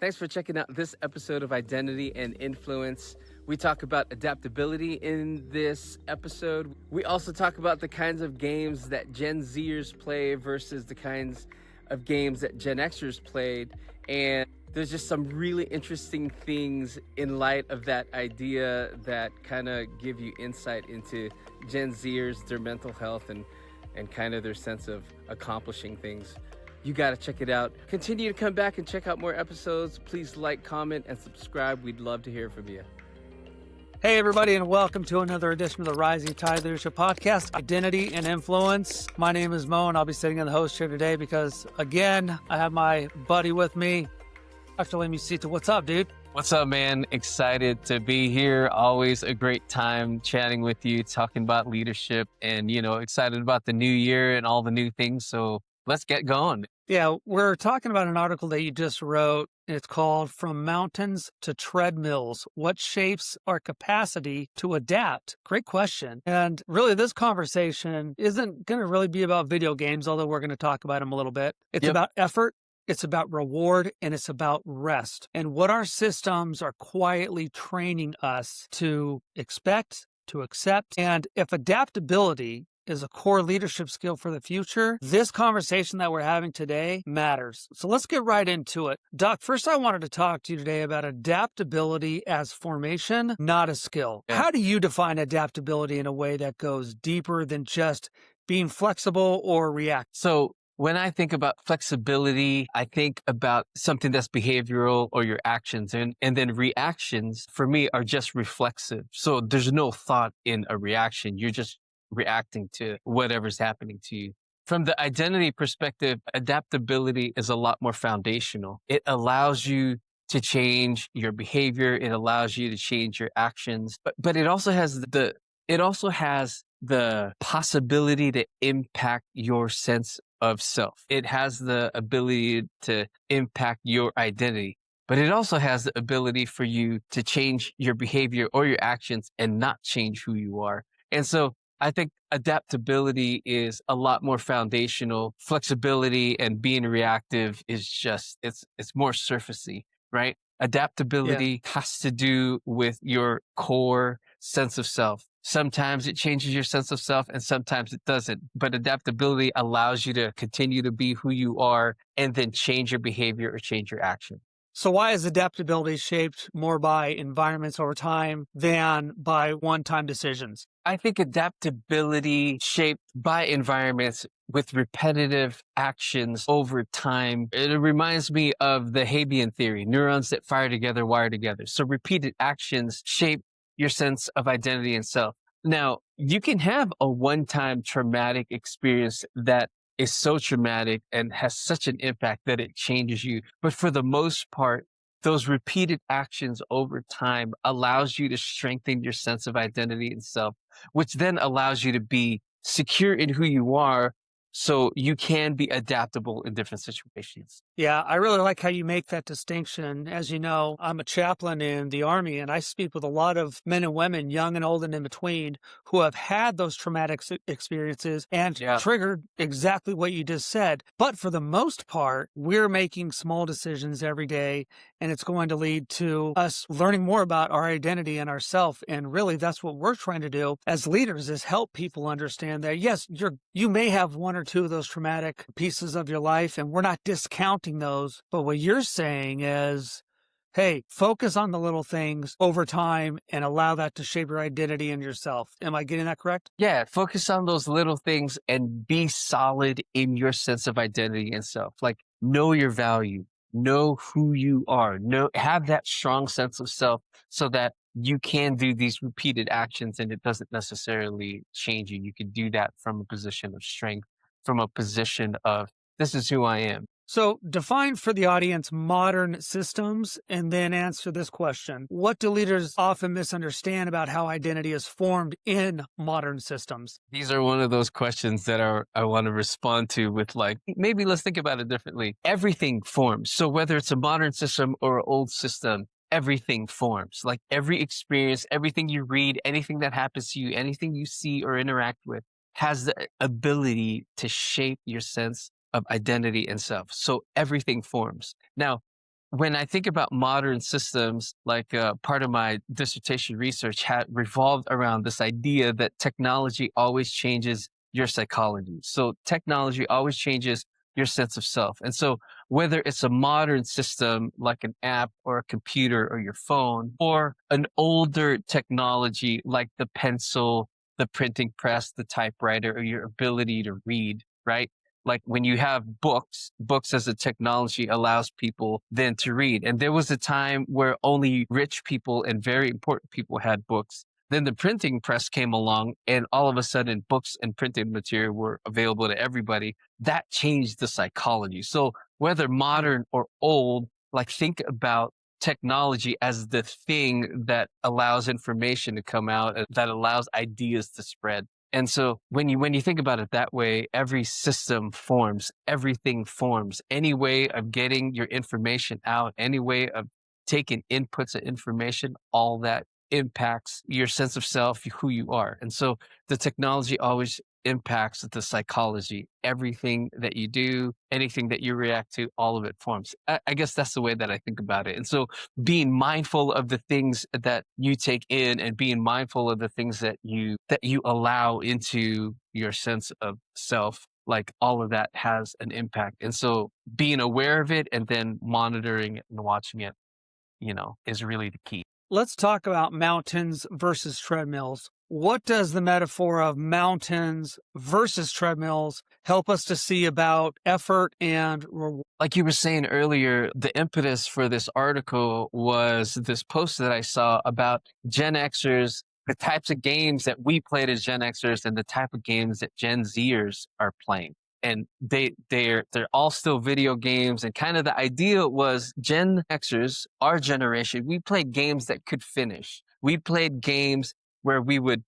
Thanks for checking out this episode of Identity and Influence. We talk about adaptability in this episode. We also talk about the kinds of games that Gen Zers play versus the kinds of games that Gen Xers played. And there's just some really interesting things in light of that idea that kind of give you insight into Gen Zers, their mental health, and kind of their sense of accomplishing things. You got to check it out. Continue to come back and check out more episodes. Please like, comment, and subscribe. We'd love to hear from you. Hey, everybody, and welcome to another edition of the Rising Tide Leadership Podcast, Identity and Influence. My name is Mo, and I'll be sitting in the host chair today because, again, I have my buddy with me, Dr. Lem. Usita. What's up, dude? What's up, man? Excited to be here. Always a great time chatting with you, talking about leadership, and, excited about the new year and all the new things. So let's get going. Yeah, we're talking about an article that you just wrote. It's called From Mountains to Treadmills, What Shapes Our Capacity to Adapt? Great question. And really, this conversation isn't going to really be about video games, although we're going to talk about them a little bit. It's about effort. It's about reward, and it's about rest, and what our systems are quietly training us to expect, to accept. And if adaptability is a core leadership skill for the future, this conversation that we're having today matters. So let's get right into it. Doc, first I wanted to talk to you today about adaptability as formation, not a skill. Yeah. How do you define adaptability in a way that goes deeper than just being flexible or react? So when I think about flexibility, I think about something that's behavioral or your actions, and then reactions for me are just reflexive. So there's no thought in a reaction. You're just reacting to whatever's happening to you. From the identity perspective, adaptability is a lot more foundational. It allows you to change your behavior. It allows you to change your actions, but it also has the possibility to impact your sense of self. It has the ability to impact your identity, but it also has the ability for you to change your behavior or your actions and not change who you are. And so I think adaptability is a lot more foundational. Flexibility and being reactive is just, it's more surfacey, right? Adaptability has to do with your core sense of self. Sometimes it changes your sense of self and sometimes it doesn't. But adaptability allows you to continue to be who you are and then change your behavior or change your action. So why is adaptability shaped more by environments over time than by one-time decisions? I think adaptability shaped by environments with repetitive actions over time. It reminds me of the Hebbian theory, neurons that fire together, wire together. So repeated actions shape your sense of identity and self. Now, you can have a one-time traumatic experience that is so traumatic and has such an impact that it changes you. But for the most part, those repeated actions over time allows you to strengthen your sense of identity and self, which then allows you to be secure in who you are so you can be adaptable in different situations. Yeah, I really like how you make that distinction. As you know, I'm a chaplain in the Army, and I speak with a lot of men and women, young and old and in between, who have had those traumatic experiences and triggered exactly what you just said. But for the most part, we're making small decisions every day, and it's going to lead to us learning more about our identity and ourself. And really, that's what we're trying to do as leaders, is help people understand that, yes, you may have one or two of those traumatic pieces of your life, and we're not discounting those. But what you're saying is, hey, focus on the little things over time and allow that to shape your identity and yourself. Am I getting that correct? Yeah, focus on those little things and be solid in your sense of identity and self. Like, know your value, know who you are, have that strong sense of self so that you can do these repeated actions and it doesn't necessarily change you. You can do that from a position of strength, from a position of, this is who I am. So define for the audience modern systems and then answer this question. What do leaders often misunderstand about how identity is formed in modern systems? These are one of those questions that I want to respond to with, like, maybe let's think about it differently. Everything forms. So whether it's a modern system or an old system, everything forms. Like, every experience, everything you read, anything that happens to you, anything you see or interact with has the ability to shape your sense of identity and self. So everything forms. Now, when I think about modern systems, like part of my dissertation research had revolved around this idea that technology always changes your psychology. So technology always changes your sense of self. And so whether it's a modern system like an app or a computer or your phone, or an older technology like the pencil, the printing press, the typewriter, or your ability to read, right? Like when you have books as a technology allows people then to read. And there was a time where only rich people and very important people had books. Then the printing press came along and all of a sudden books and printed material were available to everybody. That changed the psychology. So whether modern or old, like think about technology as the thing that allows information to come out, that allows ideas to spread. And so when you think about it that way, every system forms, everything forms. Any way of getting your information out, any way of taking inputs of information, all that impacts your sense of self, who you are. And so the technology always impacts the psychology. Everything that you do, anything that you react to, all of it forms. I guess that's the way that I think about it. And so being mindful of the things that you take in and being mindful of the things that you allow into your sense of self, like all of that has an impact. And so being aware of it and then monitoring it and watching it, is really the key. Let's talk about mountains versus treadmills. What does the metaphor of mountains versus treadmills help us to see about effort and reward? Like you were saying earlier, the impetus for this article was this post that I saw about Gen Xers, the types of games that we played as Gen Xers and the type of games that Gen Zers are playing. And they're all still video games. And kind of the idea was Gen Xers, our generation, we played games that could finish. We played games where we would,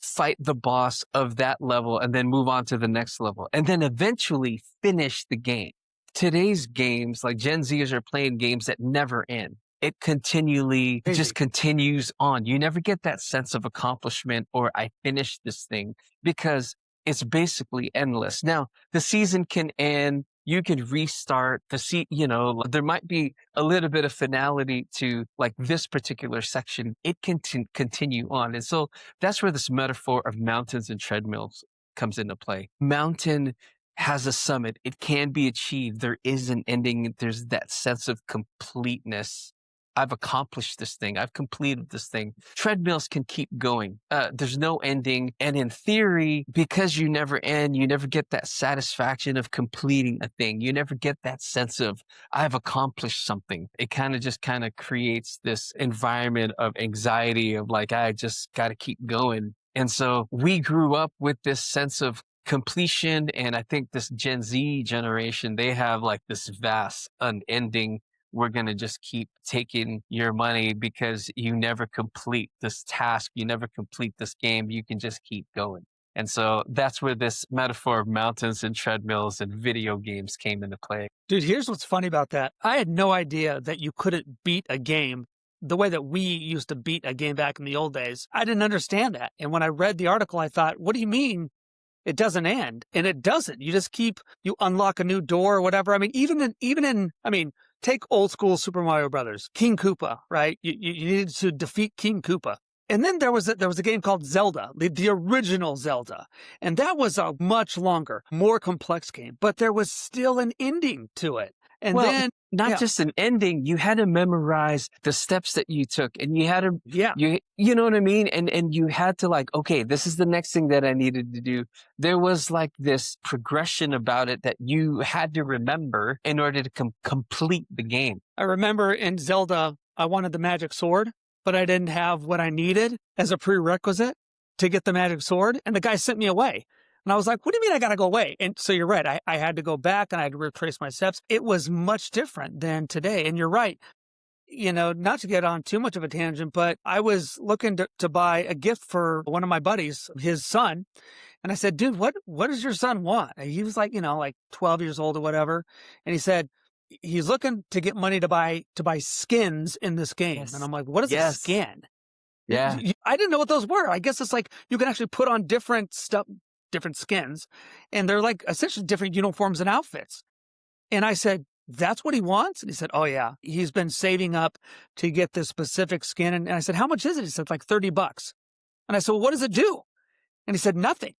fight the boss of that level and then move on to the next level and then eventually finish the game. Today's games, like Gen Zers are playing games that never end. It continually just continues on. You never get that sense of accomplishment or I finished this thing because it's basically endless. Now, the season can end. You could restart there might be a little bit of finality to like this particular section. It can continue on. And so that's where this metaphor of mountains and treadmills comes into play. Mountain has a summit. It can be achieved. There is an ending. There's that sense of completeness. I've accomplished this thing. I've completed this thing. Treadmills can keep going. There's no ending. And in theory, because you never end, you never get that satisfaction of completing a thing. You never get that sense of, I've accomplished something. It kind of creates this environment of anxiety of like, I just got to keep going. And so we grew up with this sense of completion. And I think this Gen Z generation, they have like this vast, unending, we're going to just keep taking your money because you never complete this task. You never complete this game. You can just keep going. And so that's where this metaphor of mountains and treadmills and video games came into play. Dude, here's what's funny about that. I had no idea that you couldn't beat a game the way that we used to beat a game back in the old days. I didn't understand that. And when I read the article, I thought, what do you mean it doesn't end? And it doesn't. You just you unlock a new door or whatever. I mean, take old school Super Mario Brothers, King Koopa, right? You needed to defeat King Koopa. And then there was a game called Zelda, the original Zelda. And that was a much longer, more complex game, but there was still an ending to it. And then not just an ending, you had to memorize the steps that you took and you had to, you know what I mean? And you had to like, okay, this is the next thing that I needed to do. There was like this progression about it that you had to remember in order to complete the game. I remember in Zelda, I wanted the magic sword, but I didn't have what I needed as a prerequisite to get the magic sword. And the guy sent me away. And I was like, what do you mean I got to go away? And so you're right. I had to go back and I had to retrace my steps. It was much different than today. And you're right. Not to get on too much of a tangent, but I was looking to buy a gift for one of my buddies, his son. And I said, dude, what does your son want? And he was like, like 12 years old or whatever. And he said, he's looking to get money to buy skins in this game. Yes. And I'm like, what is a skin? Yeah. I didn't know what those were. I guess it's like you can actually put on different skins, and they're like essentially different uniforms and outfits. And I said, that's what he wants? And he said, oh yeah, he's been saving up to get this specific skin. And I said, how much is it? He said, like $30. And I said, well, what does it do? And he said, nothing.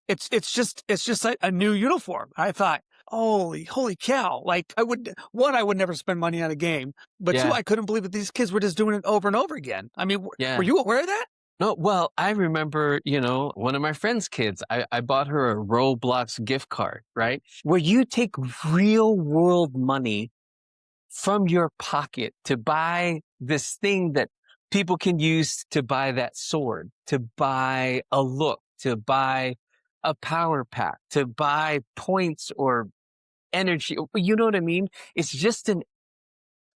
It's just like a new uniform. I thought, holy cow. Like I would never spend money on a game, but two, Yeah. I couldn't believe that these kids were just doing it over and over again. I mean, Yeah. were you aware of that? No, well, I remember, one of my friend's kids, I bought her a Roblox gift card, right? Where you take real world money from your pocket to buy this thing that people can use to buy that sword, to buy a look, to buy a power pack, to buy points or energy. You know what I mean? It's just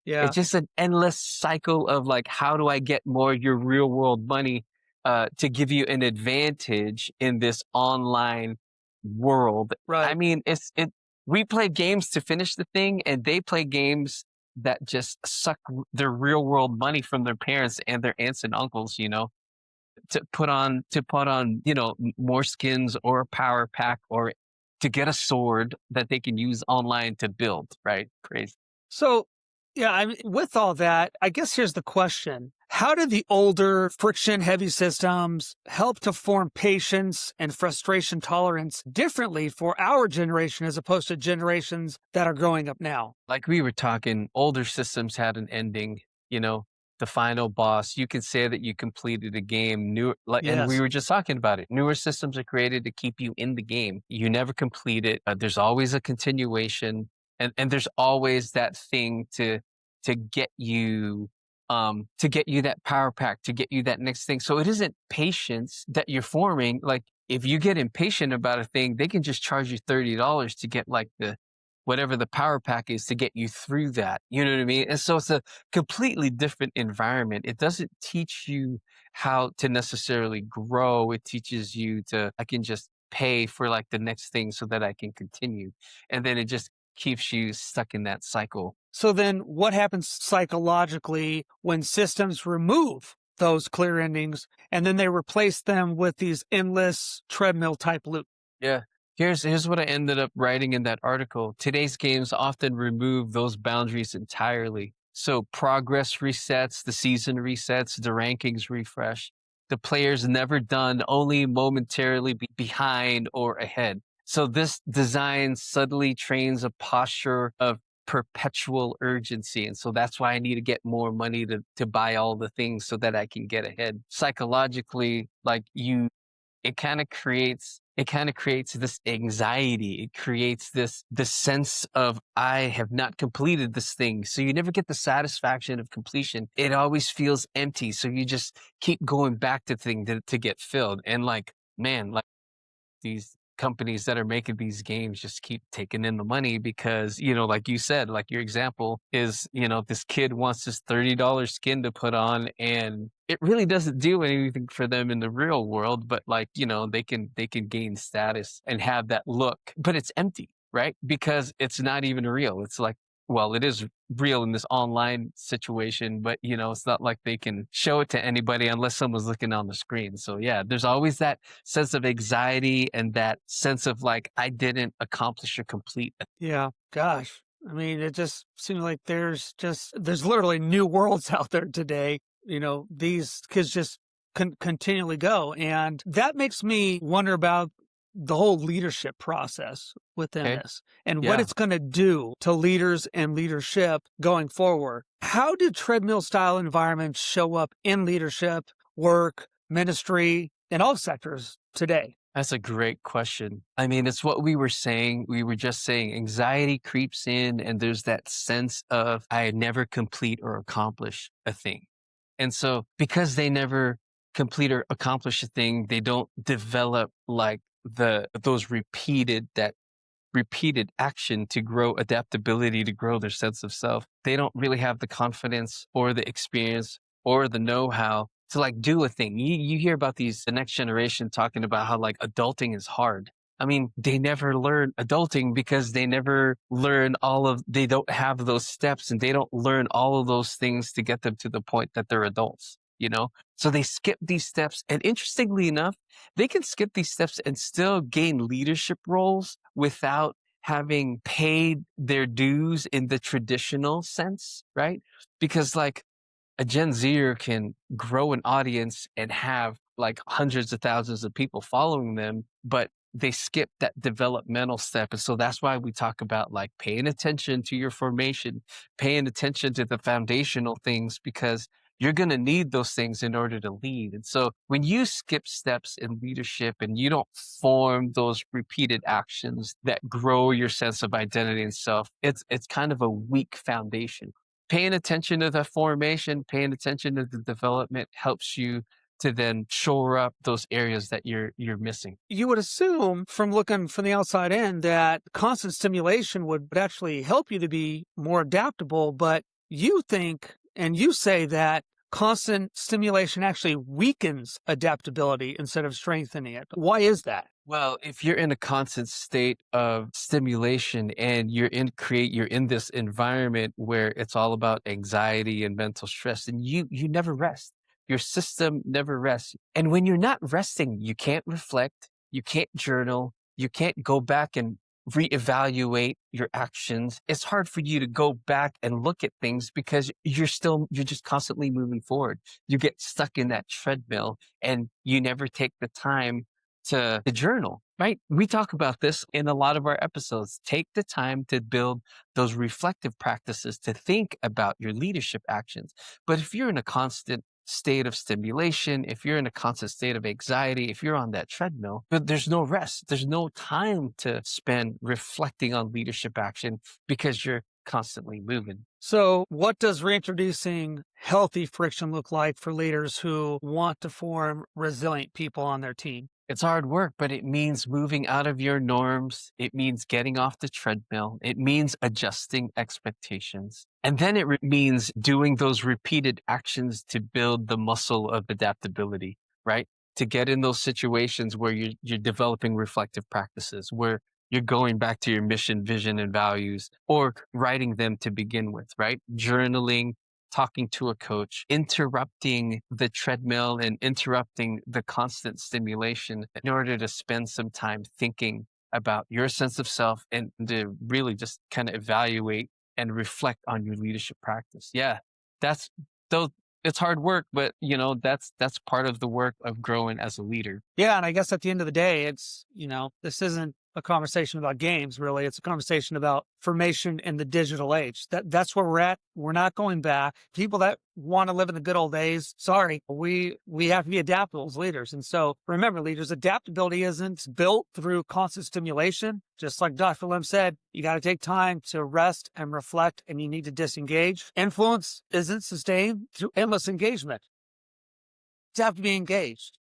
Yeah. it's just an endless cycle of like, how do I get more of your real world money to give you an advantage in this online world? I Right. mean, we play games to finish the thing, and they play games that just suck their real world money from their parents and their aunts and uncles, to put on, more skins or a power pack or to get a sword that they can use online to build, right? Crazy. So, yeah, I mean, with all that, I guess here's the question. How did the older friction heavy systems help to form patience and frustration tolerance differently for our generation as opposed to generations that are growing up now? Like we were talking, older systems had an ending, the final boss. You can say that you completed a game. And we Yes. were just talking about it. Newer systems are created to keep you in the game. You never complete it. There's always a continuation, and there's always that thing to get you that power pack, to get you that next thing. So it isn't patience that you're forming. Like if you get impatient about a thing, they can just charge you $30 to get like the whatever the power pack is to get you through that. You know what I mean? And so it's a completely different environment. It doesn't teach you how to necessarily grow. It teaches you I can just pay for like the next thing so that I can continue. And then it just keeps you stuck in that cycle. So then what happens psychologically when systems remove those clear endings and then they replace them with these endless treadmill type loops? Yeah. Here's what I ended up writing in that article. Today's games often remove those boundaries entirely. So progress resets, the season resets, the rankings refresh. The player's never done, only momentarily behind or ahead. So this design subtly trains a posture of perpetual urgency. And so that's why I need to get more money to buy all the things so that I can get ahead. Psychologically, like it kind of creates this anxiety. It creates this sense of I have not completed this thing. So you never get the satisfaction of completion. It always feels empty. So you just keep going back to things to get filled. And like, man, like these companies that are making these games just keep taking in the money because, like you said, like your example is, this kid wants this $30 skin to put on, and it really doesn't do anything for them in the real world, but like, they can gain status and have that look, but it's empty, right? Because it's not even real. It's like, well, it is real in this online situation, but it's not like they can show it to anybody unless someone's looking on the screen. So yeah, there's always that sense of anxiety and that sense of like, I didn't accomplish or complete. Yeah, gosh. I mean, it just seems like there's literally new worlds out there today. These kids just continually go. And that makes me wonder about the whole leadership process within Okay. this and what Yeah. it's going to do to leaders and leadership going forward. How do treadmill style environments show up in leadership, work, ministry, and all sectors today? That's a great question. I mean, it's what we were saying. We were just saying anxiety creeps in, and there's that sense of I never complete or accomplish a thing. And so because they never complete or accomplish a thing, they don't develop like those repeated action to grow adaptability, to grow their sense of self. They don't really have the confidence or the experience or the know-how to like do a thing. You hear about the next generation talking about how like adulting is hard. I mean, they never learn adulting because they never learn they don't have those steps, and they don't learn all of those things to get them to the point that they're adults, So they skip these steps. And interestingly enough, they can skip these steps and still gain leadership roles without having paid their dues in the traditional sense, right? Because like a Gen Zer can grow an audience and have like hundreds of thousands of people following them, but they skip that developmental step. And so that's why we talk about like paying attention to your formation, paying attention to the foundational things, because you're going to need those things in order to lead. And so when you skip steps in leadership and you don't form those repeated actions that grow your sense of identity and self, it's kind of a weak foundation. Paying attention to the formation, paying attention to the development helps you to then shore up those areas that you're missing. You would assume from looking from the outside in that constant stimulation would actually help you to be more adaptable, but you think and you say that constant stimulation actually weakens adaptability instead of strengthening it. Why is that? Well, if you're in a constant state of stimulation and you're in this environment where it's all about anxiety and mental stress, and you never rest. Your system never rests. And when you're not resting, you can't reflect, you can't journal, you can't go back and reevaluate your actions. It's hard for you to go back and look at things because you're just constantly moving forward. You get stuck in that treadmill and you never take the time to journal, right? We talk about this in a lot of our episodes. Take the time to build those reflective practices to think about your leadership actions. But if you're in a constant state of stimulation, if you're in a constant state of anxiety, if you're on that treadmill, but there's no rest, there's no time to spend reflecting on leadership action because you're constantly moving. So what does reintroducing healthy friction look like for leaders who want to form resilient people on their team? It's hard work, but it means moving out of your norms. It means getting off the treadmill. It means adjusting expectations. And then it means doing those repeated actions to build the muscle of adaptability, right? To get in those situations where you're developing reflective practices, where you're going back to your mission, vision, and values, or writing them to begin with, right? Journaling, talking to a coach, interrupting the treadmill and interrupting the constant stimulation in order to spend some time thinking about your sense of self and to really just kind of evaluate and reflect on your leadership practice. Yeah, that's those. It's hard work, but that's part of the work of growing as a leader. Yeah, and I guess at the end of the day, it's, this isn't a conversation about games, really. It's a conversation about formation in the digital age. That's where we're at. We're not going back. People that want to live in the good old days, sorry, we have to be adaptable as leaders. And so remember, leaders, adaptability isn't built through constant stimulation. Just like Dr. Lem said, you got to take time to rest and reflect, and you need to disengage. Influence isn't sustained through endless engagement. You have to be engaged.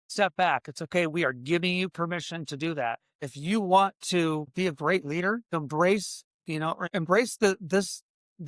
Step back. It's okay. We are giving you permission to do that. If you want to be a great leader, embrace this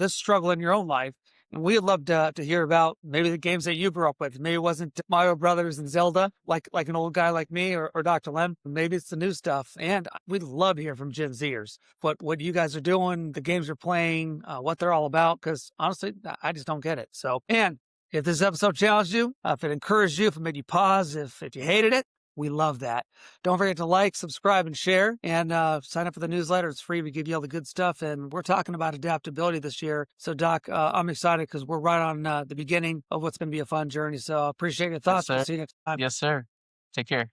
struggle in your own life. And we'd love to hear about maybe the games that you grew up with. Maybe it wasn't Mario Brothers and Zelda, like an old guy like me or Dr. Lem. Maybe it's the new stuff. And we'd love to hear from Gen Zers, what you guys are doing, the games you're playing, what they're all about. Because honestly, I just don't get it. So, and if this episode challenged you, if it encouraged you, if it made you pause, if you hated it, we love that. Don't forget to like, subscribe, and share, and sign up for the newsletter. It's free. We give you all the good stuff, and we're talking about adaptability this year. So, Doc, I'm excited because we're right on the beginning of what's going to be a fun journey. So, I appreciate your thoughts. Yes, See you next time. Yes, sir. Take care.